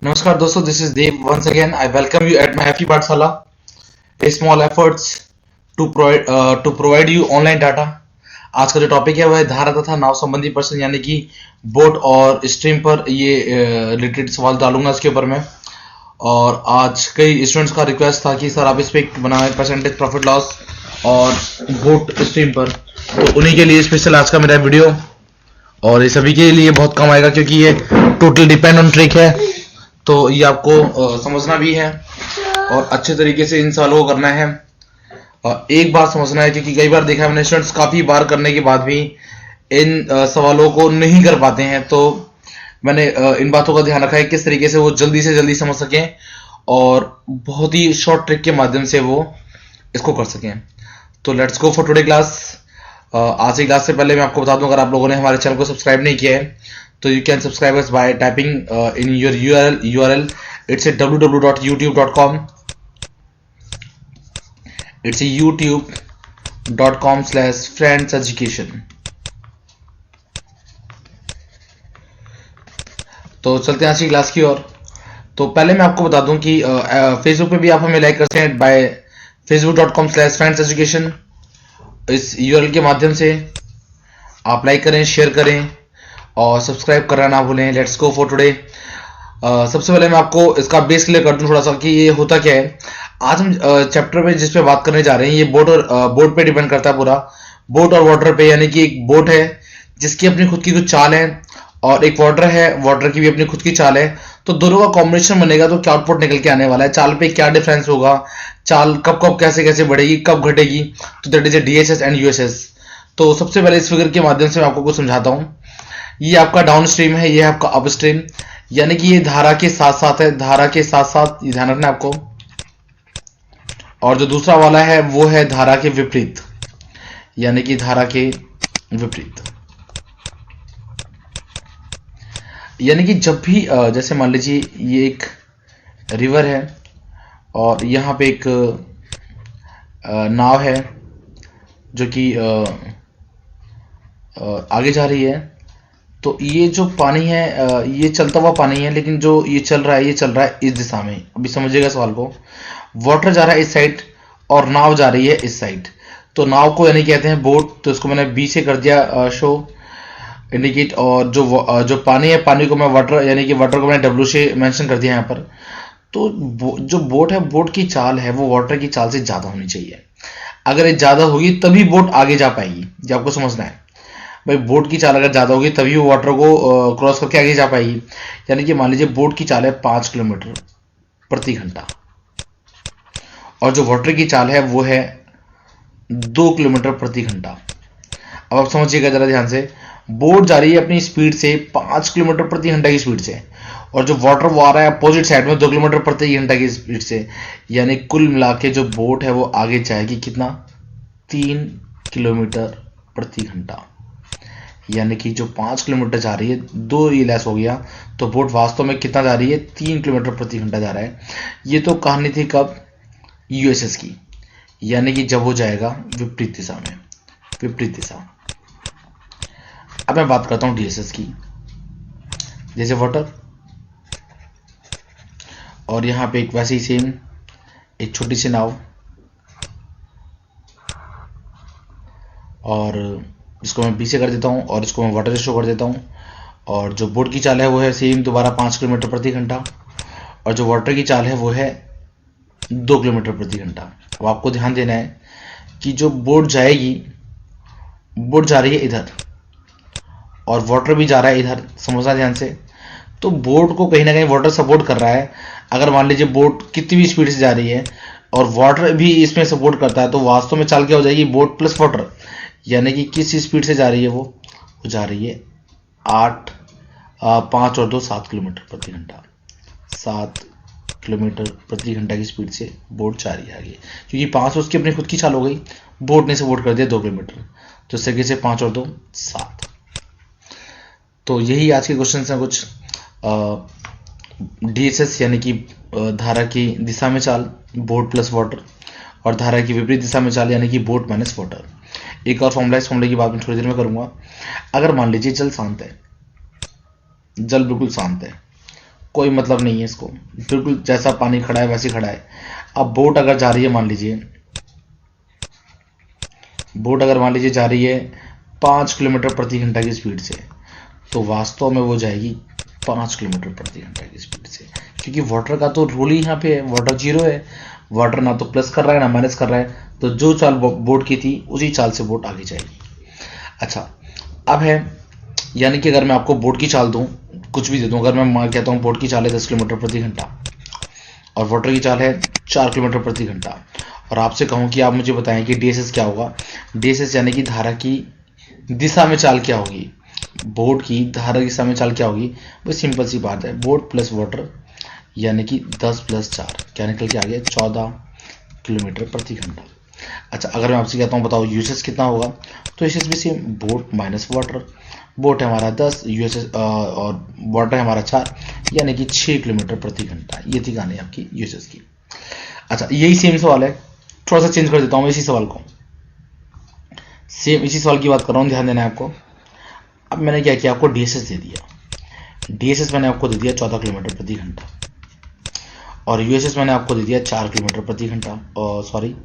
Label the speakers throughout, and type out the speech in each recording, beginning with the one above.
Speaker 1: नमस्कार दोस्तों, this is Dev once again. I welcome you at my happy Pathshala. A small efforts to provide you online data. आज का जो topic है वह है धारा तथा नाव संबंधी प्रश्न, यानी कि बोट और स्ट्रीम पर ये रिलेटेड सवाल डालूंगा इसके ऊपर मैं। और आज कई स्टूडेंट्स का रिक्वेस्ट था कि सर आप इस पे बनाए परसेंटेज प्रॉफिट लॉस और बोट स्ट्रीम पर, तो उन्हीं के लिए स्पेशल आज का मेरा वीडियो। और ये सभी के लिए बहुत कम आएगा क्योंकि ये टोटल डिपेंड ऑन ट्रिक है, तो ये आपको समझना भी है और अच्छे तरीके से इन सवालों को करना है। एक बार समझना है क्योंकि कई बार देखा है मैंने स्टूडेंट्स काफी बार करने के बाद भी इन सवालों को नहीं कर पाते हैं, तो मैंने इन बातों का ध्यान रखा है किस तरीके से वो जल्दी से जल्दी समझ सकें और बहुत ही शॉर्ट ट्रिक के माध्यम से वो इसको कर सकें। तो let's go for today class. आज की क्लास से पहले मैं आपको बता दूं, अगर आप लोगों ने हमारे चैनल को सब्सक्राइब नहीं किया है तो you can subscribe us bye typing in your URL it's a www.youtube.com, it's a youtube.com/friendseducation। तो चलते हैं आज की क्लास की ओर। तो पहले मैं आपको बता दूं कि फेसबुक पे भी आप हमें लाइक कर सकते हैं बाय facebook.com/friendseducation। इस URL के माध्यम से आप लाइक करें, शेयर करें और सब्सक्राइब करना ना भूलें। Let's go for today. सबसे पहले मैं आपको इसका बेस क्लियर कर दूं थोड़ा सा कि ये होता क्या है। आज हम चैप्टर पे जिस पे बात करने जा रहे हैं ये बोट पे डिपेंड करता है पूरा। बोट और वाटर पे, यानी कि एक बोट है जिसकी अपनी खुद की कुछ चाल है और एक वाटर है, वाटर की भी अपनी खुद की चाल है। तो दोनों का कॉम्बिनेशन बनेगा तो क्या आउटपुट निकल के आने वाला है, चाल पे क्या डिफरेंस होगा, चाल कब कब कैसे कैसे बढ़ेगी, कब घटेगी, तो that is a DSS and USS। तो सबसे पहले इस फिगर के माध्यम से मैं आपको कुछ समझाता हूँ। ये आपका डाउन स्ट्रीम है, ये है आपका अप स्ट्रीम, यानी कि ये धारा के साथ साथ है, धारा के साथ साथ ये ध्यान रखना आपको। और जो दूसरा वाला है वो है धारा के विपरीत, यानी कि धारा के विपरीत। यानी कि जब भी जैसे मान लीजिए ये एक रिवर है और यहाँ पे एक नाव है जो कि आगे जा रही है, तो ये जो पानी है ये चलता हुआ पानी है, लेकिन जो ये चल रहा है ये चल रहा है इस दिशा में। अभी समझिएगा सवाल को। वाटर जा रहा है इस साइड और नाव जा रही है इस साइड। तो नाव को यानी कहते हैं बोट, तो इसको मैंने B से कर दिया शो इंडिकेट। और जो पानी है, पानी को मैं वाटर यानी कि वाटर को मैंने W से मेंशन कर दिया यहाँ पर। तो जो बोट है, बोट की चाल है वो वाटर की चाल से ज्यादा होनी चाहिए। अगर ये ज्यादा होगी तभी बोट आगे जा पाएगी, ये आपको समझना है भाई। बोट की चाल अगर ज्यादा होगी तभी वो वाटर को क्रॉस करके आगे जा पाएगी। यानी कि मान लीजिए बोट की चाल है 5 किलोमीटर प्रति घंटा और जो वाटर की चाल है वो है 2 किलोमीटर प्रति घंटा। अब आप समझिएगा जरा ध्यान से, बोट जा रही है अपनी स्पीड से 5 किलोमीटर प्रति घंटा की स्पीड से और जो वाटर वो आ रहा है अपोजिट साइड में 2 किलोमीटर प्रति घंटा की स्पीड से। यानी कुल मिला के जो बोट है वो आगे जाएगी कितना, 3 किलोमीटर प्रति घंटा। यानी कि जो 5 किलोमीटर जा रही है, 2 ये लेस हो गया, तो बोट वास्तव में कितना जा रही है, 3 किलोमीटर प्रति घंटा जा रहा है। ये तो कहानी थी कब, USS की, यानी कि जब वो जाएगा विपरीत दिशा में, विपरीत दिशा। अब मैं बात करता हूं DSS की। जैसे वाटर और यहाँ पे एक वैसे ही सेम एक छोटी सी नाव, और इसको मैं B से कर देता हूँ और इसको मैं वाटर से शो कर देता हूँ। और जो बोट की चाल है वो है सेम दोबारा 5 किलोमीटर प्रति घंटा और जो वाटर की चाल है वो है 2 किलोमीटर प्रति घंटा। अब आपको ध्यान देना है कि जो बोट जाएगी, बोट जा रही है इधर और वाटर भी जा रहा है इधर, समझना ध्यान से। तो बोट को कहीं ना कहीं वाटर सपोर्ट कर रहा है। अगर मान लीजिए बोट कितनी भी स्पीड से जा रही है और वाटर भी इसमें सपोर्ट करता है, तो वास्तव में चाल क्या हो जाएगी, बोट प्लस वाटर। यानी कि किस स्पीड से जा रही है वो जा रही है 5 और 2 7 किलोमीटर प्रति घंटा, 7 किलोमीटर प्रति घंटा की स्पीड से बोट जा रही है आगे, क्योंकि 5 उसकी अपनी खुद की चाल हो गई, बोट ने सपोर्ट कर दिया 2 किलोमीटर, तो इस तरीके से 5 और 2 7। तो यही आज के क्वेश्चन हैं कुछ। DSS यानी कि धारा की दिशा में चाल, बोट प्लस वाटर, और धारा की विपरीत दिशा में चाल यानी कि बोट माइनस वाटर। एक और फॉर्मूला, इस फॉर्मूले की बात मैं थोड़ी देर में करूंगा। अगर मान लीजिए जल शांत है, जल बिल्कुल शांत है, कोई मतलब नहीं है इसको, बिल्कुल जैसा पानी खड़ा है वैसे खड़ा है। अब बोट अगर जा रही है, मान लीजिए बोट अगर मान लीजिए जा रही है 5 किलोमीटर प्रति घंटा की स्पीड से, तो वास्तव में वो जाएगी 5 किलोमीटर प्रति घंटा की स्पीड से, क्योंकि वाटर का तो रूल ही यहाँ पे है, वाटर जीरो है, वाटर ना तो प्लस कर रहा है ना माइनस कर रहा है, तो जो चाल बोट की थी उसी चाल से बोट आगे जाएगी। अच्छा, अब है यानी कि अगर मैं आपको बोट की चाल दूं, कुछ भी दे दूं, अगर मैं कहता हूं बोट की चाल है 10 किलोमीटर प्रति घंटा और वाटर की चाल है 4 किलोमीटर प्रति घंटा, और आपसे कहूं कि आप मुझे बताएं कि डीएसएस क्या होगा। डीएसएस यानी कि धारा की दिशा में चाल क्या होगी, बोट की धारा की दिशा में चाल क्या होगी। वो सिंपल सी बात है, बोट प्लस वाटर यानी कि 10 प्लस 4 क्या निकल के आ गया 14 किलोमीटर प्रति घंटा। अच्छा, अगर मैं आपसे कहता हूँ बताओ यूएसएस कितना होगा, तो यूएसएस भी same, boat minus water, boat है हमारा 10 यूएसएस और वाटर है हमारा 4 यानी कि 6 किलोमीटर प्रति घंटा। ये थी कहानी आपकी यूएसएस की। अच्छा, यही सेम सवाल है, थोड़ा सा चेंज कर देता हूँ इसी सवाल को, सेम इसी सवाल की बात कर रहा हूँ, ध्यान देना है आपको। अब मैंने क्या किया, आपको डीएसएस दे दिया, डीएसएस मैंने आपको दे दिया 14 किलोमीटर प्रति घंटा और यूएसएस मैंने आपको दे दिया 4 किलोमीटर प्रति घंटा, और सॉरी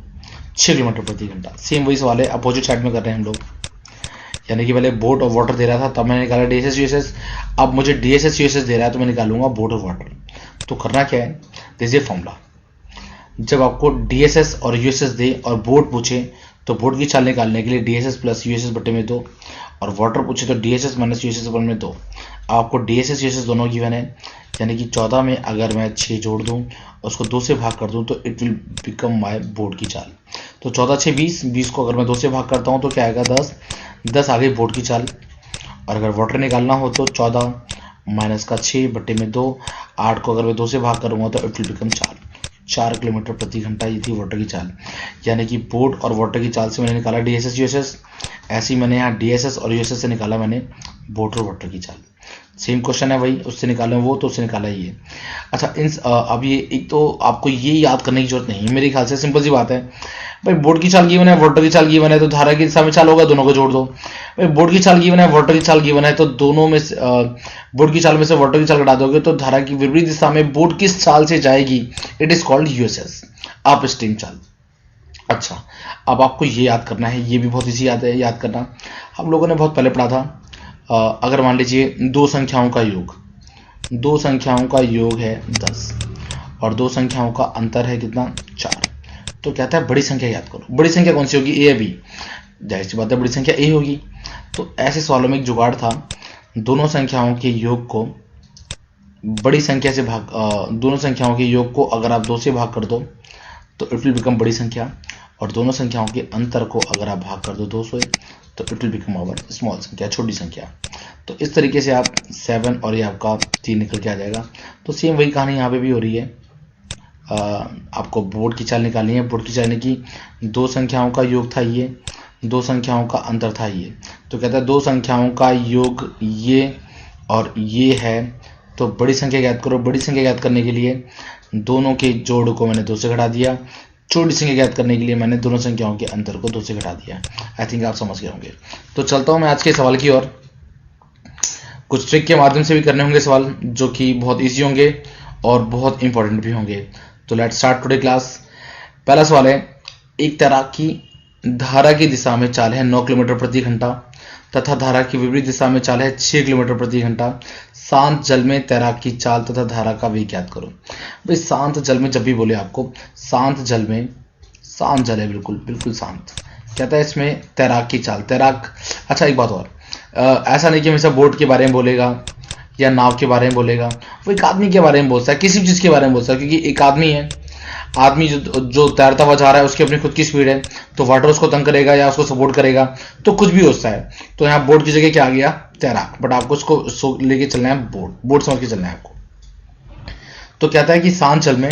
Speaker 1: 6 किलोमीटर प्रति घंटा। सेम वही सवाल है, अपोजिट साइड में कर रहे हैं हम लोग, यानी कि पहले बोट और वाटर दे रहा था तब मैंने निकाला डीएसएस यूएसएस, अब मुझे डीएसएस यूएसएस दे रहा है तो मैं निकालूंगा बोट और वाटर। तो करना क्या है, देखिए फॉर्मूला, जब आपको डीएसएस और यूएसएस दे और बोट पूछे तो बोट की चाल निकालने के लिए डीएसएस प्लस यूएसएस बटे में 2, और वाटर पूछे तो डीएसएस माइनस यूएसएस बटे में 2। आपको डीएसएस यूएसएस दोनों गिवन है, यानी कि 14 में अगर मैं 6 जोड़ दूं और उसको 2 से भाग कर दूं तो it will become my boat की चाल। तो 14 6 20, 20 को अगर मैं 2 से भाग करता हूं तो क्या आएगा 10, 10 आ गई बोट की चाल। और अगर वाटर निकालना हो तो 14 माइनस का 6 बटे में 2, 8 को अगर मैं 2 से भाग करूंगा तो इट विल बिकम 4 किलोमीटर प्रति घंटा। ये थी वाटर की चाल, यानी कि बोट और वाटर की चाल से मैंने निकाला डीएसएस यूएसएस, ऐसे ही मैंने यहाँ डीएसएस और यूएसएस से निकाला मैंने बोट और वाटर की चाल। सेम क्वेश्चन है वही, उससे निकाला वो तो उससे निकाला ये। अच्छा, अब ये एक तो आपको ये याद करने की जरूरत नहीं है मेरे ख्याल से, सिंपल सी बात है भाई, बोट की चाल गिवन है वाटर की चाल गिवन है तो धारा की दिशा में चाल होगा, दोनों को जोड़ दो। भाई बोट की चाल गिवन है वाटर की चाल गिवन है तो दोनों में से बोट की चाल में से वाटर की चाल घटा दोगे तो धारा की विपरीत दिशा में बोट किस चाल से जाएगी, it is called USS, up stream चाल। अच्छा, अब आपको ये याद करना है, ये भी बहुत इजी याद करना, हम लोगों ने बहुत पहले पढ़ा था। अगर मान लीजिए दो संख्याओं का योग, दो संख्याओं का योग है 10 और दो संख्याओं का अंतर है कितना 4, तो कहता है बड़ी संख्या याद करो। बड़ी संख्या कौन सी होगी, ए या बी, जाहिर सी बात है बड़ी संख्या ए होगी। तो ऐसे सवालों में एक जुगाड़ था, दोनों संख्याओं के योग को बड़ी संख्या से भाग, दोनों संख्याओं के योग को अगर आप 2 से भाग कर दो तो इट विल बिकम बड़ी संख्या, और दोनों संख्याओं के अंतर को अगर आप भाग कर दो 2 से तो it will become our small संख्या, छोटी संख्या। तो इस तरीके से आप 7 और ये आपका 3 निकल के आ जाएगा। तो सेम वही कहानी यहाँ पे भी हो रही है, आपको बोर्ड की चाल निकालनी है। बोर्ड की चाल की दो संख्याओं का योग था ये, दो संख्याओं का अंतर था ये, तो कहता है दो संख्याओं का योग ये और ये है, तो बड़ी संख्या ज्ञात करो। बड़ी संख्या ज्ञात करने के लिए दोनों के जोड़ को मैंने 2 से घटा दिया, छोटी संख्या ज्ञात करने के लिए मैंने दोनों संख्याओं के अंतर को 2 से घटा दिया। आई थिंक आप समझ गए होंगे। तो चलता हूं मैं आज के सवाल की ओर। कुछ ट्रिक के माध्यम से भी करने होंगे सवाल जो कि बहुत इजी होंगे और बहुत इंपॉर्टेंट भी होंगे। तो लेट्स स्टार्ट टुडे क्लास। पहला सवाल है, एक तैराकी धारा की दिशा में चाल है 9 किलोमीटर प्रति घंटा तथा धारा की विपरीत दिशा में चाल है 6 किलोमीटर प्रति घंटा। शांत जल में तैराकी चाल तथा धारा का वेग ज्ञात करो। भाई शांत जल में जब भी बोले आपको, शांत जल में, शांत जल है बिल्कुल बिल्कुल शांत, कहता है इसमें तैराकी चाल, तैराक। अच्छा एक बात और, ऐसा नहीं कि हमेशा बोट के बारे में बोलेगा या नाव के बारे में बोलेगा, वो एक आदमी के बारे में बोलता है, किसी भी चीज के बारे में बोलता है, क्योंकि एक आदमी है, आदमी जो तैरता हुआ जा रहा है उसकी अपनी खुद की स्पीड है, तो वाटर उसको तंग करेगा या उसको सपोर्ट करेगा तो कुछ भी होता है। तो यहाँ बोट की जगह क्या आ गया, तैराक, बट आपको उसको लेके चलना है बोट, बोट समझ के चलना है आपको। तो कहता है कि शांत जल में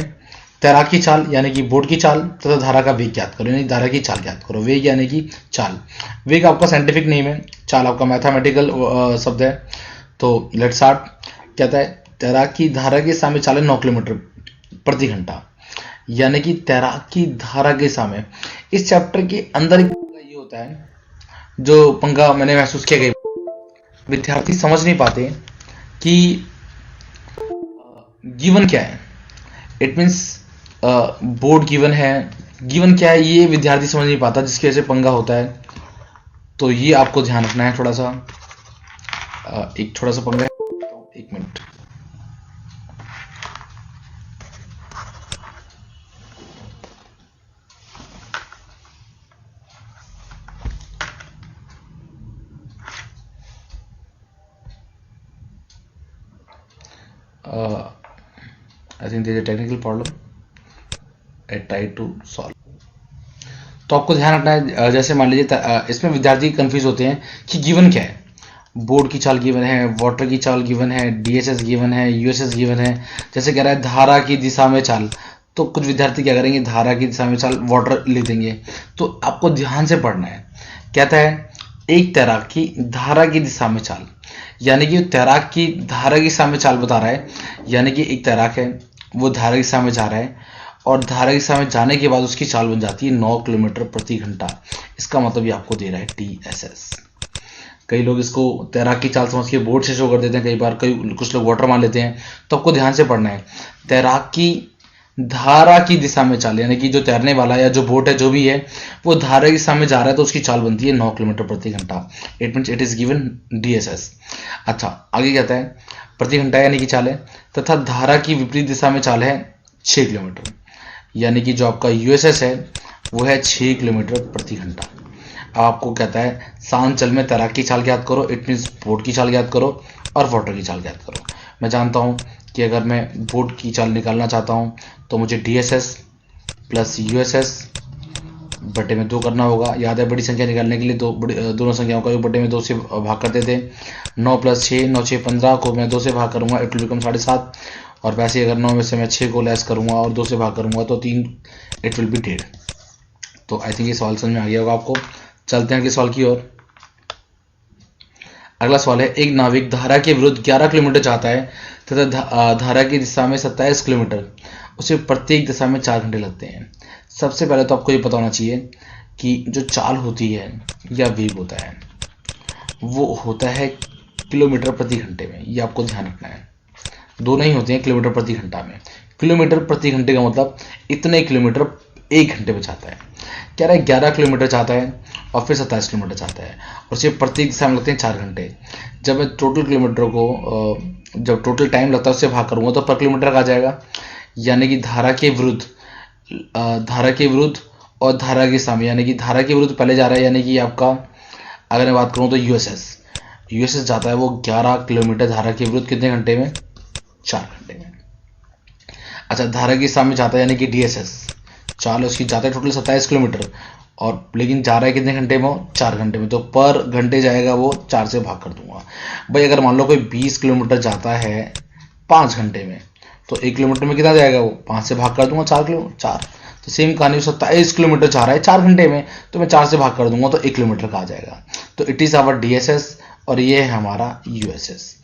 Speaker 1: तैराकी चाल यानी कि बोट की चाल तथा धारा का वेग ज्ञात करो, यानी धारा की चाल ज्ञात करो। वेग यानी कि चाल, वेग आपका साइंटिफिक नेम है, चाल आपका मैथमेटिकल शब्द है। तो लेट्स स्टार्ट। कहता है तैराकी धारा के सामने चाल है 9 किलोमीटर प्रति घंटा, यानी कि तैराकी धारा के सामने। इस चैप्टर के अंदर ये होता है जो पंगा मैंने महसूस किया, गया विद्यार्थी समझ नहीं पाते कि गिवन क्या है, इट मीन्स बोर्ड गिवन है। गिवन क्या है ये विद्यार्थी समझ नहीं पाता, जिसकी वजह से पंगा होता है। तो ये आपको ध्यान रखना है थोड़ा सा। एक थोड़ा सा पंगा है, एक minute. I think there is a technical problem, I try to solve. तो आपको ध्यान रखना है, जैसे मान लीजिए इसमें विद्यार्थी कंफ्यूज होते हैं कि गिवन क्या है। बोर्ड की चाल गिवन है, वाटर की चाल गिवन है, डीएसएस गिवन है, यूएसएस गिवन है। जैसे कह रहा है धारा की दिशा में चाल, तो कुछ विद्यार्थी क्या करेंगे, धारा की दिशा में चाल वाटर लिख देंगे। तो आपको ध्यान से पढ़ना है। कहता है एक तैराक की धारा की दिशा में चाल, यानी कि तैराक की धारा की दिशा में चाल बता रहा है। यानी कि एक तैराक है, वो धारा की दिशा में जा रहा है और धारा की दिशा में जाने के बाद उसकी चाल बन जाती है 9 किलोमीटर प्रति घंटा। इसका मतलब ये आपको दे रहा है टीएसएस। कई लोग इसको तैराक की चाल समझ के बोर्ड से शो कर देते हैं, कई बार कुछ लोग वाटर मान लेते हैं। तो आपको ध्यान से पढ़ना है, तैराक की धारा की दिशा में चाल, यानी कि जो तैरने वाला या जो बोट है जो भी है वो धारा की दिशा में जा रहा है, तो उसकी चाल बनती है 9 किलोमीटर प्रति घंटा। It means it is given DSS. अच्छा, आगे कहता है प्रति घंटा यानी कि चाल है, तथा धारा की विपरीत दिशा में चाल है 6 किलोमीटर, यानी कि जो आपका यूएसएस है वो है 6 किलोमीटर प्रति घंटा। अब आपको कहता है शांत जल में तैराक की चाल ज्ञात करो, इट मीन्स बोट की चाल ज्ञात करो और वाटर की चाल ज्ञात करो। मैं जानता हूं कि अगर मैं बोट की चाल निकालना चाहता हूं तो मुझे डीएसएस प्लस यूएसएस बटे में 2 करना होगा। याद है बड़ी संख्या निकालने के लिए दोनों संख्याओं का बटे में 2 से भाग करते थे। 9 + 6, 9 6 15 को मैं 2 से भाग करूंगा, इट विल बिकम 7.5। और वैसे अगर 9 में से मैं 6 को लेस करूंगा और 2 से भाग करूंगा तो 3, इट विल बी 1.5। तो आई थिंक ये सवाल समझ में आ गया होगा आपको। चलते हैं अगले सवाल की ओर। अगला सवाल है, एक नाविक धारा के विरुद्ध 11 किलोमीटर चाहता है तथा धारा की दिशा में 27 किलोमीटर, उसे प्रत्येक दिशा में 4 घंटे लगते हैं। सबसे पहले तो आपको ये पता होना चाहिए कि जो चाल होती है या वेग होता है वो होता है किलोमीटर प्रति घंटे में। ये आपको ध्यान रखना है, दोनों ही होते हैं किलोमीटर प्रति घंटा में। किलोमीटर प्रति घंटे का मतलब इतने किलोमीटर 1 घंटे में चाहता है। कह रहा है 11 किलोमीटर चाहता है और फिर 27 किलोमीटर चाहता है, और उसे प्रत्येक दिशा में लगते हैं 4 घंटे। जब मैं टोटल किलोमीटर को जब टोटल टाइम लगता है उससे भाग करूंगा तो पर किलोमीटर का आ जाएगा। यानी कि धारा के विरुद्ध और धारा के सामने, यानी कि धारा के विरुद्ध पहले जा रहा है, यानी कि आपका अगर मैं बात करूं तो यूएसएस जाता है वो 11 किलोमीटर धारा के विरुद्ध कितने घंटे में, 4 घंटे में। अच्छा, धारा के सामने जाता है यानी कि डीएसएस चाल उसकी जाता है टोटल 27 किलोमीटर, और लेकिन जा रहा है कितने घंटे में, 4 घंटे में। तो पर घंटे जाएगा वो 4 से भाग कर दूंगा। भाई अगर मान लो कोई 20 किलोमीटर जाता है 5 घंटे में, तो 1 किलोमीटर में कितना जाएगा वो, 5 से भाग कर दूंगा 4। तो सेम कहानी 27 किलोमीटर जा रहा है 4 घंटे में, तो मैं 4 से भाग कर दूंगा तो 1 किलोमीटर का आ जाएगा। तो इट इज आवर डीएसएस और ये है हमारा यूएसएस।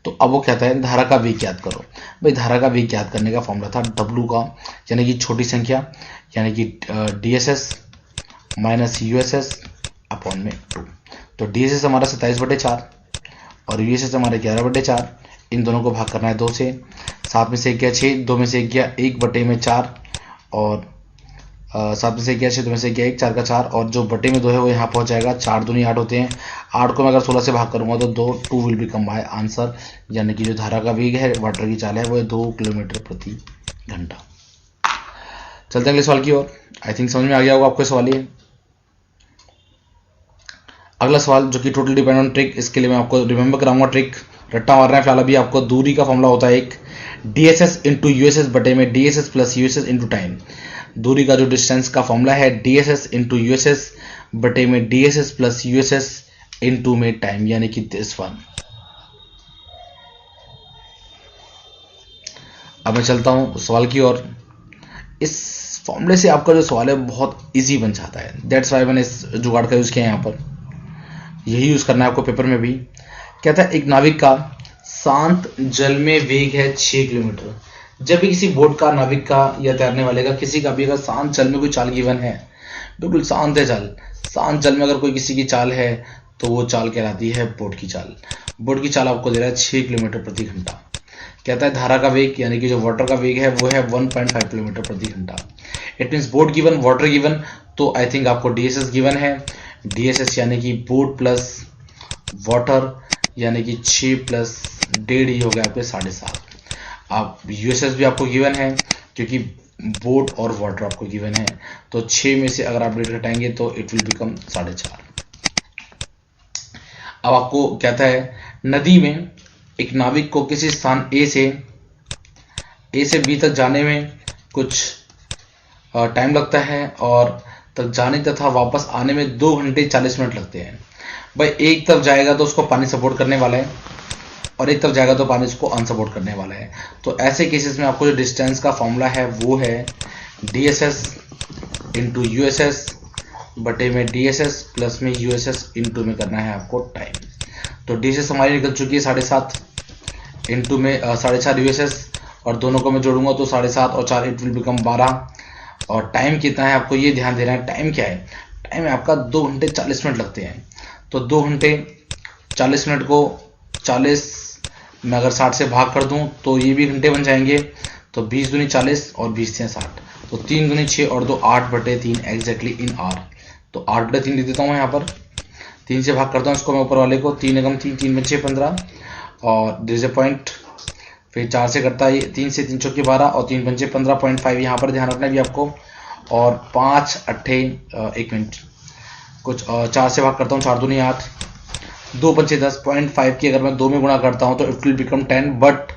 Speaker 1: तो अब वो कहता है धारा का वेग ज्ञात करो। भाई धारा का वेग ज्ञात करने का फॉर्मूला था W का, यानी कि छोटी संख्या यानी कि डीएसएस माइनस यूएसएस अपॉन में 2। तो डीएसएस हमारा 27/4 और यूएसएस हमारा 11/4। इन दोनों को भाग करना है 2 से। 7 में से 1 गया 6, 2 में से 1 गया 1/4, और 7 में से 1 गया 6, 2 में से 1 गया 1, 4 का 4, और जो बटे में 2 है वो यहाँ पहुँच जाएगा। 4 दूनी 8 होते हैं। 8 को मैं अगर 16 से भाग करूंगा तो 2 विल बिकम माय आंसर, यानी कि जो धारा का वेग है वाटर की चाल है वो 2 किलोमीटर प्रति घंटा। चलते हैं अगले सवाल की ओर। आई थिंक समझ में आ गया होगा आपको सवाल ये। अगला सवाल जो कि टोटल डिपेंड ऑन ट्रिक, इसके लिए मैं आपको रिमेंबर कराऊंगा ट्रिक, रट्टा मारना है फिलहाल। अभी आपको दूरी का फॉर्मूला होता है एक डीएसएस इंटू यूएसएस बटे में DSS plus USS into time. दूरी का जो डिस्टेंस का फॉर्मूला है डीएसएस इंटू यूएसएस बटे में डीएसएस प्लस यूएसएस इंटू में टाइम, यानी कि दिस वन। अब मैं चलता हूं सवाल की ओर। इस फॉर्मूले से आपका जो सवाल है बहुत इजी बन जाता है, दैट्स वाई मैंने इस जुगाड़ का यूज किया है। यहाँ पर यही यूज करना है आपको पेपर में भी। कहता है एक नाविक का शांत जल में वेग है 6 किलोमीटर। जब भी किसी बोट का, नाविक का या तैरने वाले का, किसी का भी अगर शांत जल में कोई चाल गिवन है, बिल्कुल शांत है जल, शांत जल में अगर कोई किसी की चाल है तो वो चाल कहलाती है बोट की चाल। बोट की चाल आपको दे रहा है 6 किलोमीटर प्रति घंटा। कहता है धारा का वेग यानी कि जो वाटर का वेग है वो है 1.5 किलोमीटर प्रति घंटा। It means boat given, water given, तो आई थिंक आपको डीएसएस गिवन है। डीएसएस यानी कि बोट प्लस वाटर यानी कि 6 प्लस 1.5 ही हो गया आपके 7.5। आप यूएसएस भी आपको गिवन है क्योंकि बोट और वाटर आपको गिवन है, तो 6 में से अगर आप 1.5 घटाएंगे तो इट विल बिकम 4.5। अब आपको कहता है नदी में एक नाविक को किसी स्थान ए से बी तक जाने में कुछ टाइम लगता है और तक जाने तथा वापस आने में 2 घंटे 40 मिनट लगते हैं। भाई एक तरफ जाएगा तो उसको पानी सपोर्ट करने वाला है और एक तरफ जाएगा तो पानी उसको अनसपोर्ट करने वाला है। तो ऐसे केसेस में आपको जो डिस्टेंस का फॉर्मूला है वो है डीएसएस इंटू यूएसएस बटे में डीएसएस प्लस में यूएसएस इंटू में करना है आपको टाइम। तो डीएसएस हमारी निकल चुकी है 7.5 इंटू में 4.5 यूएसएस और दोनों को मैं जोड़ूंगा तो 7.5 और 4 इट विल बिकम 12। और टाइम कितना है आपको ये ध्यान देना है। टाइम क्या है? टाइम है आपका 2 घंटे 40 मिनट लगते हैं। तो 2 घंटे 40 मिनट को 40 मैं अगर 60 से भाग कर दूं तो ये भी घंटे बन जाएंगे। तो 20 दूनी 40 और 20 से 60, तो 3 दूनी 6 और 2 8/3 एग्जैक्टली इन आर। तो 8/3 लिख देता हूँ यहाँ पर, 3 से भाग करता हूँ इसको मैं ऊपर वाले को, 3 एकम 3, 3 में 6 15 और दिस ए पॉइंट, फिर 4 से करता है 3 से 3 चौके 12 और 3 पंचे 15.5 यहाँ पर ध्यान रखना है भी आपको। और 5 अट्ठे 1 मिनट कुछ 4 से भाग करता हूँ, 4 दूनी 8, 2 पंचे 10, 0.5 की अगर मैं 2 में गुणा करता हूँ तो it will become 10, but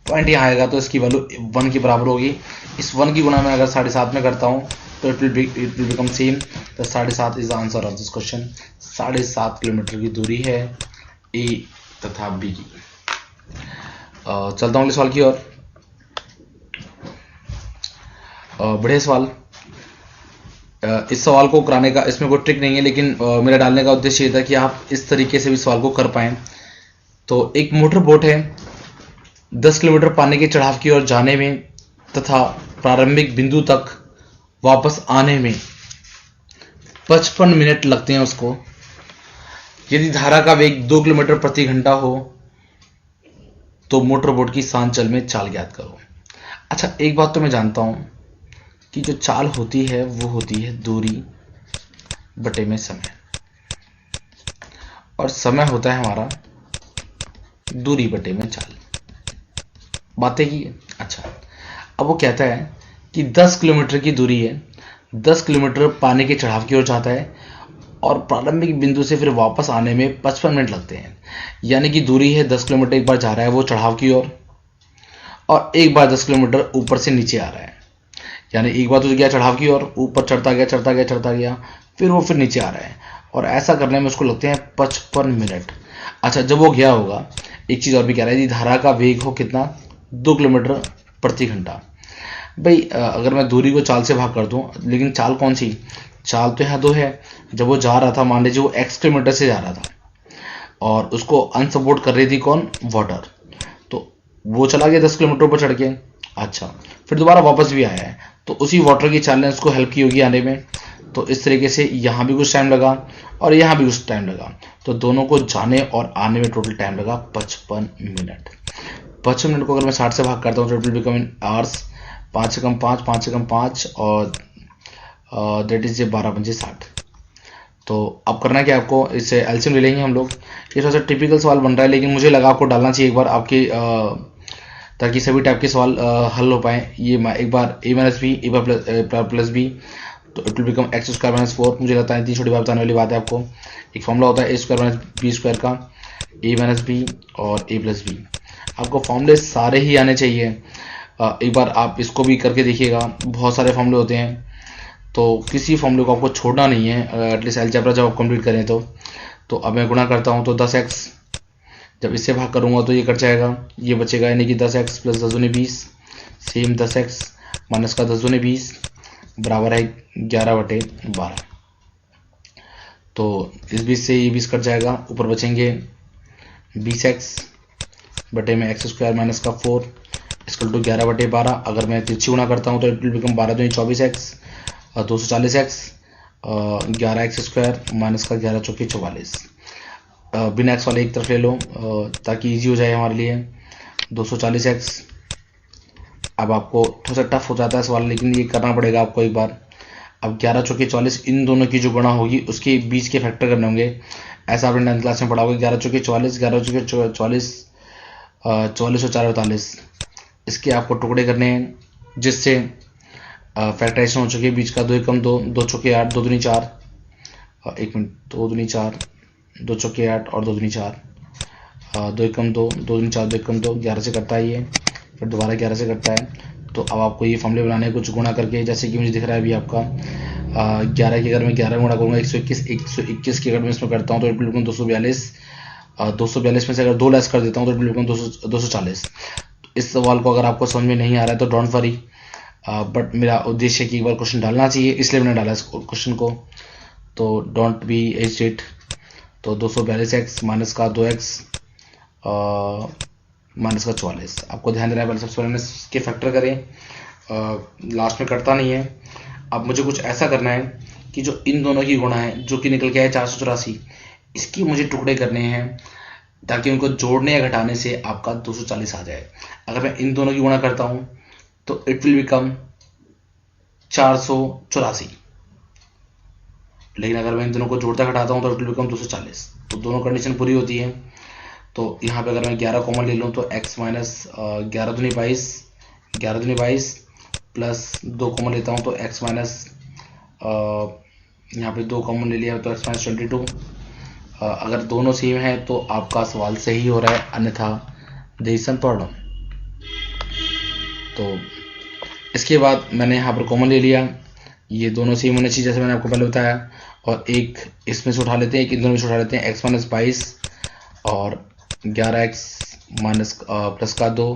Speaker 1: point यहाँ आएगा तो इसकी वैल्यू 1 के बराबर होगी। इस 1 की गुणा में अगर 7.5 में करता हूँ तो इट विल बिकम सेम। तो 7.5 is the answer of this question. 7.5 kilometre की दूरी है ए तथा बी की। चलता हूँ अगले सवाल की ओर। बड़े सवाल, इस सवाल को कराने का इसमें कोई ट्रिक नहीं है, लेकिन मेरा डालने का उद्देश्य ये था कि आप इस तरीके से भी सवाल को कर पाएं। तो एक मोटर बोट है, 10 किलोमीटर पानी के चढ़ाव की ओर जाने में तथा प्रारंभिक बिंदु तक वापस आने में 55 मिनट लगते हैं उसको। यदि धारा का वेग 2 किलोमीटर प्रति घंटा हो तो मोटर बोट की सांचल में चाल ज्ञात करो। अच्छा, एक बात तो मैं जानता हूं कि जो चाल होती है वो होती है दूरी बटे में समय, और समय होता है हमारा दूरी बटे में चाल। बातें की है। अच्छा, अब वो कहता है कि 10 किलोमीटर की दूरी है, 10 किलोमीटर पानी के चढ़ाव की ओर जाता है और प्रारंभिक बिंदु से फिर वापस आने में 55 मिनट लगते हैं। यानी कि दूरी है 10 किलोमीटर, एक बार जा रहा है वो चढ़ाव की ओर और एक बार 10 किलोमीटर ऊपर से नीचे आ रहा है। यानी एक बार तो गया चढ़ाव की ओर, ऊपर चढ़ता गया चढ़ता गया चढ़ता गया, फिर वो फिर नीचे आ रहा है, और ऐसा करने में उसको लगते हैं 55 मिनट। अच्छा, जब वो गया होगा, एक चीज़ और भी कह रहा है, धारा का वेग हो कितना, 2 किलोमीटर प्रति घंटा। भाई अगर मैं दूरी को चाल से भाग कर दूं, लेकिन चाल कौन सी, चाल तो यहाँ 2 है। जब वो जा रहा था, मान लीजिए वो x किलोमीटर से जा रहा था और उसको अनसपोर्ट कर रही थी कौन, वाटर, तो वो चला गया 10 किलोमीटर ऊपर चढ़ के। अच्छा, फिर दोबारा वापस भी आया है, तो उसी वाटर की चाल ने उसको हेल्प की होगी आने में। तो इस तरीके से यहाँ भी कुछ टाइम लगा और यहाँ भी कुछ टाइम लगा, तो दोनों को जाने और आने में टोटल टाइम लगा 55 मिनट। 55 मिनट को अगर मैं 60 से भाग करता हूँ तो it will become in hours, 5 से कम 5, 5 से कम 5 और दैट इज 12 पंजे 60। तो अब करना क्या आपको, इससे एलसीएम ले लेंगे हम लोग। ये थोड़ा सा टिपिकल सवाल बन रहा है, लेकिन मुझे लगा आपको डालना चाहिए एक बार आपके, ताकि सभी टाइप के सवाल हल हो पाए। ये एक बार a माइनस बी, ए बार प्लस बी, तो it will become X square minus 4। मुझे लगता है इतनी छोटी बात बताने वाली बात है आपको। एक फॉर्मूला होता है ए स्क्वायर माइनस बी स्क्वायर का, a माइनस बी और a प्लस बी। आपको फॉर्मूले सारे ही आने चाहिए। एक बार आप इसको भी करके देखिएगा, बहुत सारे फॉर्मूले होते हैं, तो किसी फॉर्मूले को आपको छोड़ना नहीं है, एटलीस्ट अलजेब्रा जब आप कंप्लीट करें तो अब मैं गुणा करता हूँ तो 10x, जब इससे भाग करूँगा तो ये कट जाएगा, ये बचेगा, यानी कि 10x प्लस 10 दूनी 20, सेम 10x माइनस का 10 दूनी 20 बराबर है 11/12। तो इस 20 से ये 20 कट जाएगा, ऊपर बचेंगे 20x बटे में एक्स स्क्वायर माइनस का 4 इसकल टू 11/12। अगर मैं तिरछी गुणा करता हूँ तो इट विल बिकम 12 दूनी 24x और 240x, 11x स्क्वायर माइनस का 11 चौके 44। बिना एक्स वाले एक तरफ ले लो ताकि इजी हो जाए हमारे लिए। 240x। अब आपको थोड़ा सा टफ हो जाता है सवाल, लेकिन ये करना पड़ेगा आपको एक बार। अब 11 चौके 44, इन दोनों की जो गुणा होगी उसके बीच के फैक्टर करने होंगे। ऐसा आपने 10th क्लास में पढ़ा होगा। 11 चौके 44, 11 चौके 44, 44 और 4 48, इसके आपको टुकड़े करने हैं, जिससे फैक्टराइजेशन हो चुके हैं। बीच का 2 एकम 2, 2 चौके 8, 2 दूनी 4, 1 मिनट, 2 दूनी 4, 2 चौके 8 और 2 दूनी 4, 2 एकम 2, 2 दूनी 4, 2 एकम 2, 11 से करता है ये, फिर दोबारा 11 से करता है। तो अब आपको ये फॉर्मूले बनाने हैं कुछ गुणा करके, जैसे कि मुझे दिख रहा है अभी आपका 11 की अगर मैं 11 गुणा करूँगा 121, 121 की अगर मैं इसमें करता हूँ तो बिल्कुल 242, 242 में से अगर 2 लेस कर देता हूँ तो बिल्कुल 240। इस सवाल को अगर आपको समझ में नहीं आ रहा है तो डोंट वरी, बट मेरा उद्देश्य है कि एक बार क्वेश्चन डालना चाहिए, इसलिए मैंने डाला इस क्वेश्चन को। तो डोंट बी हेजिटेट। तो 242x माइनस का 2x माइनस का 44, आपको ध्यान देना है। पहले सबसे पहले इसके फैक्टर करें, लास्ट में करता नहीं है। अब मुझे कुछ ऐसा करना है कि जो इन दोनों की गुणा है, जो कि निकल के आए 484, इसकी मुझे टुकड़े करने हैं ताकि उनको जोड़ने या घटाने से आपका 240 आ जाए। अगर मैं इन दोनों की गुणा करता हूं तो इट विल बिकम 484, लेकिन अगर मैं इन दोनों को जोड़ता घटाता हूं तो इट विल बिकम 240। तो दोनों कंडीशन पूरी होती है। तो यहाँ पे अगर मैं 11 कॉमन ले लूँ तो x माइनस 11 दूनी 22, 11 दूनी 22 प्लस 2 कॉमन लेता हूँ तो x माइनस यहाँ पे 2 कॉमन ले लिया तो x माइनस 22। अगर दोनों सेम है तो आपका सवाल सही हो रहा है, अन्यथा देयर इज सम प्रॉब्लम। तो इसके बाद मैंने यहाँ पर कॉमन ले लिया, ये दोनों सेम होने चाहिए जैसे मैंने आपको पहले बताया, और एक इसमें से उठा लेते हैं, एक इन दोनों में से उठा लेते हैं। x माइनस 22 और 11x माइनस प्लस का 2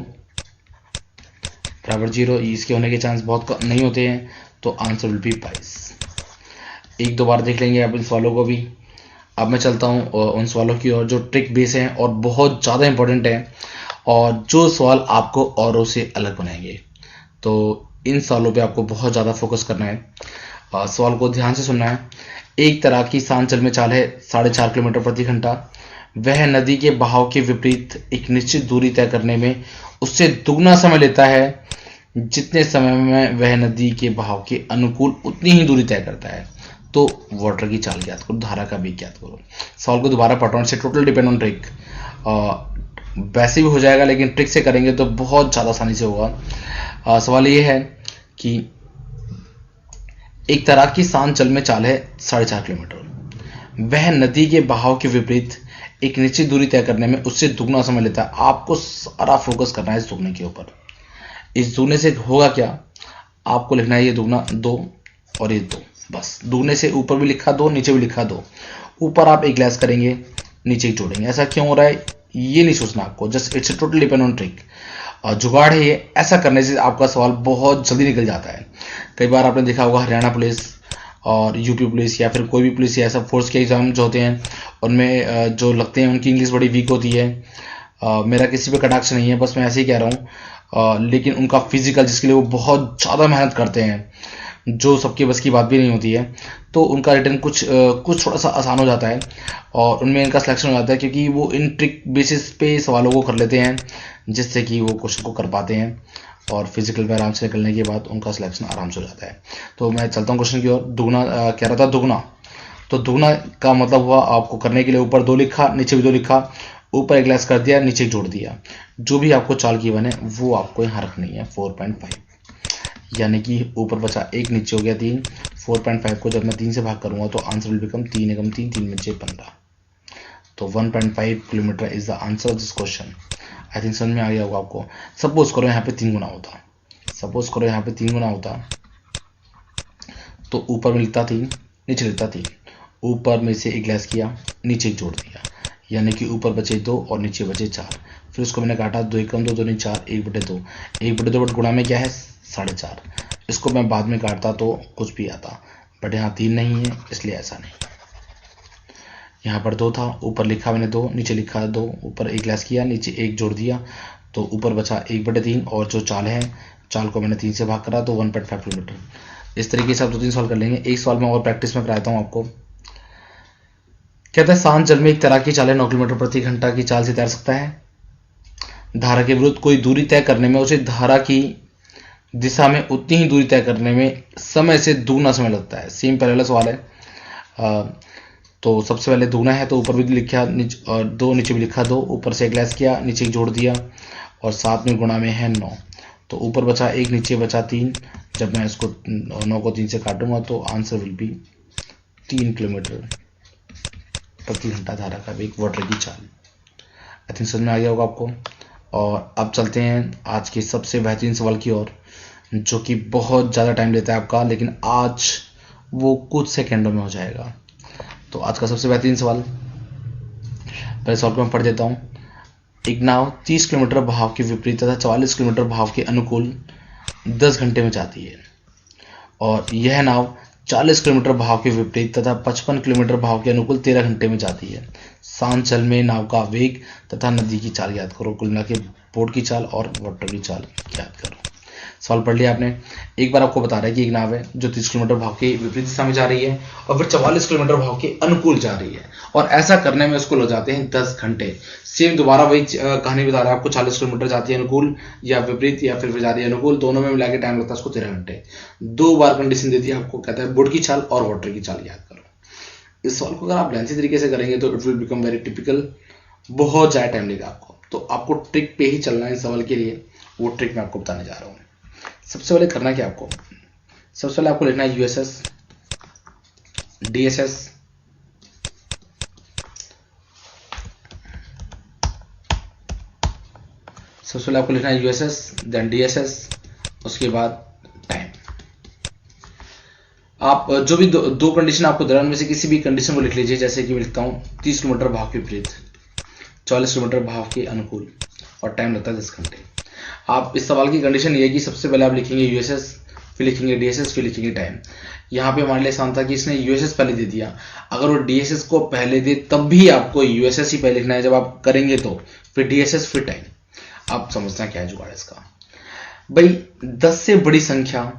Speaker 1: बराबर 0। इसके होने के चांस बहुत नहीं होते हैं, तो आंसर विल बी 22। एक दो बार देख लेंगे आप इन सवालों को भी। अब मैं चलता हूँ उन सवालों की ओर जो ट्रिक बेस हैं और बहुत ज़्यादा इंपॉर्टेंट है, और जो सवाल आपको औरों से अलग बनाएंगे। तो इन सवालों पे आपको बहुत ज़्यादा फोकस करना है। सवाल को ध्यान से सुनना है। एक तरह की सांचल में चाल है 4.5 किलोमीटर प्रति घंटा। वह नदी के बहाव के विपरीत एक निश्चित दूरी तय करने में उससे दुगना समय लेता है जितने समय में वह नदी के बहाव के अनुकूल उतनी ही दूरी तय करता है। तो वाटर की चाल ज्ञात करो, धारा का वेग ज्ञात करो। सवाल को दोबारा पढ़ रहा हूं, टोटल डिपेंड ऑन ट्रिक। वैसे भी हो जाएगा, लेकिन ट्रिक से करेंगे तो बहुत ज़्यादा आसानी से होगा। सवाल ये है कि एक तरह की सांचल में चाल है 4.5 किलोमीटर। वह नदी के बहाव के विपरीत एक निश्चित दूरी तय करने में उससे दुगना समय लेता है। आपको सारा फोकस करना है इस दुगने के ऊपर। इस दुगने से होगा क्या, आपको लिखना है ये दुगना 2 और ये 2, बस। दुगने से ऊपर भी लिखा 2, नीचे भी लिखा 2। ऊपर आप एक लेस करेंगे, नीचे ही जोड़ेंगे। ऐसा क्यों हो रहा है ये नहीं सोचना आपको, just it's total depend on trick. जुगाड़ है ये। ऐसा करने से आपका सवाल बहुत जल्दी निकल जाता है। कई बार आपने देखा होगा हरियाणा पुलिस और यूपी पुलिस या फिर कोई भी पुलिस या ऐसा फोर्स के एग्जाम जो होते हैं, उनमें जो लगते हैं उनकी इंग्लिश बड़ी वीक होती है। मेरा किसी पे कटाक्ष नहीं है, बस मैं ऐसे ही कह रहा हूँ। लेकिन उनका फिजिकल जिसके लिए वो बहुत ज़्यादा मेहनत करते हैं, जो सबके बस की बात भी नहीं होती है, तो उनका रिटर्न कुछ थोड़ा सा आसान हो जाता है और उनमें इनका सिलेक्शन हो जाता है, क्योंकि वो इन ट्रिक बेसिस पे सवालों को कर लेते हैं, जिससे कि वो क्वेश्चन को कर पाते हैं और फिजिकल में आराम से निकलने के बाद उनका सिलेक्शन आराम से हो जाता है। तो मैं चलता हूँ क्वेश्चन की ओर। दुगना कह रहा था, दुगना। तो दुगना का मतलब हुआ आपको करने के लिए ऊपर 2 लिखा, नीचे भी 2 लिखा, ऊपर एक लेस कर दिया, नीचे जोड़ दिया। जो भी आपको चाल की बने वो आपको यहाँ रखनी है 4.5, यानी कि ऊपर बचा 1, नीचे हो गया 3। 4.5 को जब मैं 3 से भाग करूंगा तो आंसर विल बिकम 3 एकम 3, 3 में 6 15। तो 1.5 kilometre is the answer of this question. I think समझ में आ गया होगा आपको। सपोज करो यहाँ पे 3 गुना होता, सपोज करो यहाँ पे 3 गुना होता, तो ऊपर में लिखता 3, नीचे लिखता 3। ऊपर में से एक लेस किया, नीचे जोड़ दिया, यानी कि ऊपर बचे 2 और नीचे बचे 4। फिर उसको मैंने काटा, 2 एकम 2, 2 नहीं 4, 1/2। 1/2 बट गुणा में क्या है 4.5। इसको मैं बाद में काटता तो कुछ भी आता, बट यहाँ 3 नहीं है इसलिए ऐसा नहीं। यहाँ पर 2 था, ऊपर लिखा मैंने 2, नीचे लिखा 2, ऊपर एक लेस किया, नीचे 1 जोड़ दिया, तो ऊपर बचा 1/3। और जो चाल है, चाल को मैंने 3 से भाग करा तो 1.5 किलोमीटर। इस तरीके से आप 2-3 सवाल कर लेंगे। एक सवाल में और प्रैक्टिस में कराता हूँ आपको। कहता है सांत जल में एक तरह की चाल है 9 किलोमीटर प्रति घंटा की चाल से तैर सकता है। धारा के विरुद्ध कोई दूरी तय करने में उसे धारा की दिशा में उतनी ही दूरी तय करने में समय से दुगना समय लगता है। सेम पहले वाला सवाल है। तो सबसे पहले दुगना है तो ऊपर भी लिखा और 2 नीचे भी लिखा 2, ऊपर से एक लेस किया, नीचे एक जोड़ दिया और साथ में गुणा में है 9। तो ऊपर बचा 1, नीचे बचा 3। जब मैं इसको 9 को 3 से काटूंगा तो आंसर विल बी 3 किलोमीटर प्रति घंटा धारा का वेग वाटर की चाल। आई थिंक समझ में आ गया होगा आपको। और अब चलते हैं आज के सबसे बेहतरीन सवाल की ओर, जो कि बहुत ज़्यादा टाइम लेता है आपका, लेकिन आज वो कुछ सेकेंडों में हो जाएगा। तो आज का सबसे बेहतरीन सवाल, पहले सवाल को मैं पढ़ देता हूँ। एक नाव 30 किलोमीटर बहाव के विपरीत तथा 44 किलोमीटर बहाव के अनुकूल 10 घंटे में जाती है, और यह नाव 40 किलोमीटर बहाव के विपरीत तथा 55 किलोमीटर बहाव के अनुकूल 13 घंटे में जाती है। शांत जल में नाव का वेग तथा नदी की चाल याद करो। कुल मिला के बोट की चाल और वाटर की चाल याद करो। सवाल पढ़ लिया आपने। एक बार आपको बता रहा है कि एक नाव है जो 30 किलोमीटर भाव के विपरीत दिशा में जा रही है और फिर 44 किलोमीटर भाव के अनुकूल जा रही है, और ऐसा करने में उसको लग जाते हैं 10 घंटे। सेम दोबारा वही कहानी बता रहा है आपको, 40 किलोमीटर जाती है अनुकूल या विपरीत, या फिर जा रही है अनुकूल, दोनों में मिला के टाइम लगता है उसको 13 घंटे। 2 बार कंडीशन दे दी आपको, कहता है बोट की चाल और वाटर की चाल याद करो। इस सवाल को अगर आप लेंथी तरीके से करेंगे तो it will become very typical, बहुत ज़्यादा टाइम लेगा आपको। तो आपको ट्रिक पे ही चलना है इस सवाल के लिए, वो ट्रिक मैं आपको बताने जा रहा हूँ। सबसे पहले करना क्या आपको, सबसे पहले आपको लिखना है यूएसएस, डीएसएस, सबसे पहले आपको लिखना है यूएसएस, देन डीएसएस, उसके बाद टाइम। आप जो भी दो कंडीशन आपको दे रहा हूं, उनमें से किसी भी कंडीशन को लिख लीजिए। जैसे कि मैं लिखता हूं 30 किलोमीटर भाव के विपरीत, 40 किलोमीटर भाव के अनुकूल, और टाइम लगता है 10 घंटे। आप इस सवाल की कंडीशन ये है कि सबसे पहले आप लिखेंगे यूएसएस, फिर लिखेंगे डीएसएस, फिर लिखेंगे टाइम। यहाँ पे हमारे लिए आसान था कि इसने यूएसएस पहले दे दिया, अगर वो डीएसएस को पहले दे तब भी आपको यूएसएस ही पहले लिखना है। जब आप करेंगे तो फिर डीएसएस फिर टाइम। आप समझना क्या है जुगाड़ इसका। भाई 10 से बड़ी संख्या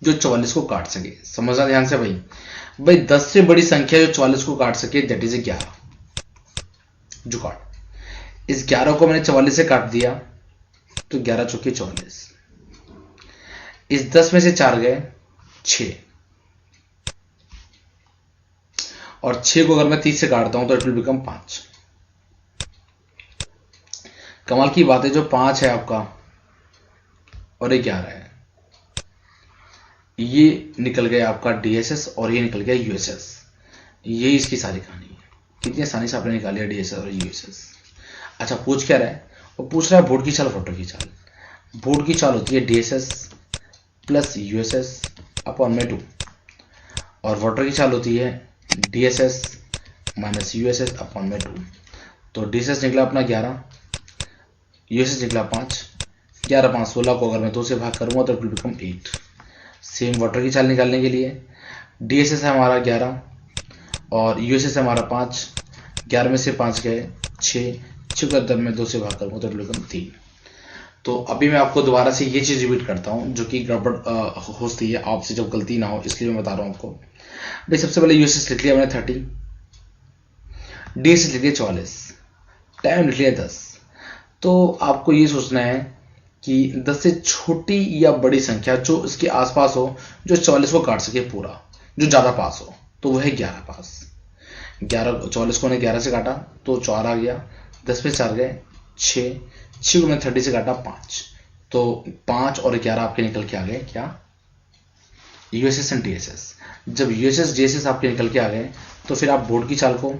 Speaker 1: जो 44 को काट सके, समझना ध्यान से भाई 10 से बड़ी संख्या जो 44 को काट सके, दैट इज 11। जुगाड़, इस 11 को मैंने 44 से काट दिया तो 11 चौके 44, इस 10 में से 4 गए 6, और 6 को अगर मैं 30 से काटता हूं तो इट विल बिकम 5। कमाल की बात है, जो 5 है आपका और ये 11 है, ये निकल गया आपका डीएसएस और ये निकल गया यूएसएस। ये इसकी सारी कहानी है। कितनी आसानी से आपने निकाल लिया डीएसएस और यूएसएस। अच्छा, पूछ क्या रहा है, वो पूछ रहा है बोट की चाल वाटर की चाल। बोट की चाल होती है डीएसएस प्लस यूएसएस अपॉन में 2, और वाटर की चाल होती है डीएसएस माइनस यूएसएस अपॉन में 2। तो डीएसएस निकला अपना 11, यूएसएस निकला 5, 11 5 16 को अगर मैं 2 से भाग करूंगा तो it will become 8। Same water की चाल निकालने के लिए डीएसएस है हमारा 11 और यूएसएस है हमारा 5, 11 में से 5 गए 6, 6 को जब मैं 2 से भाग करूंगा तो इट विल बिकम 3। तो अभी मैं आपको दोबारा से ये चीज रिपीट करता हूँ जो कि गड़बड़ होती है आपसे, जब गलती ना हो, इसलिए मैं बता रहा हूँ आपको। भाई सबसे पहले यूएसएस लिख लिया मैंने 30, डीएसएस लिख लिया 44, टाइम लिख लिया 10। तो आपको ये सोचना है कि 10 से छोटी या बड़ी संख्या जो इसके आसपास हो, जो 44 को काट सके पूरा, जो ज्यादा पास हो, तो वह है 11 पास। 44 को 11 से काटा तो 4 आ गया, 10 में 4 गए 6, 6 को मैंने 30 से काटा 5, तो 5 और 11 आपके निकल के आ गए क्या, यूएसएस एंड डीएसएस। जब यूएसएस डीएसएस आपके निकल के आ गए तो फिर आप बोर्ड की चाल को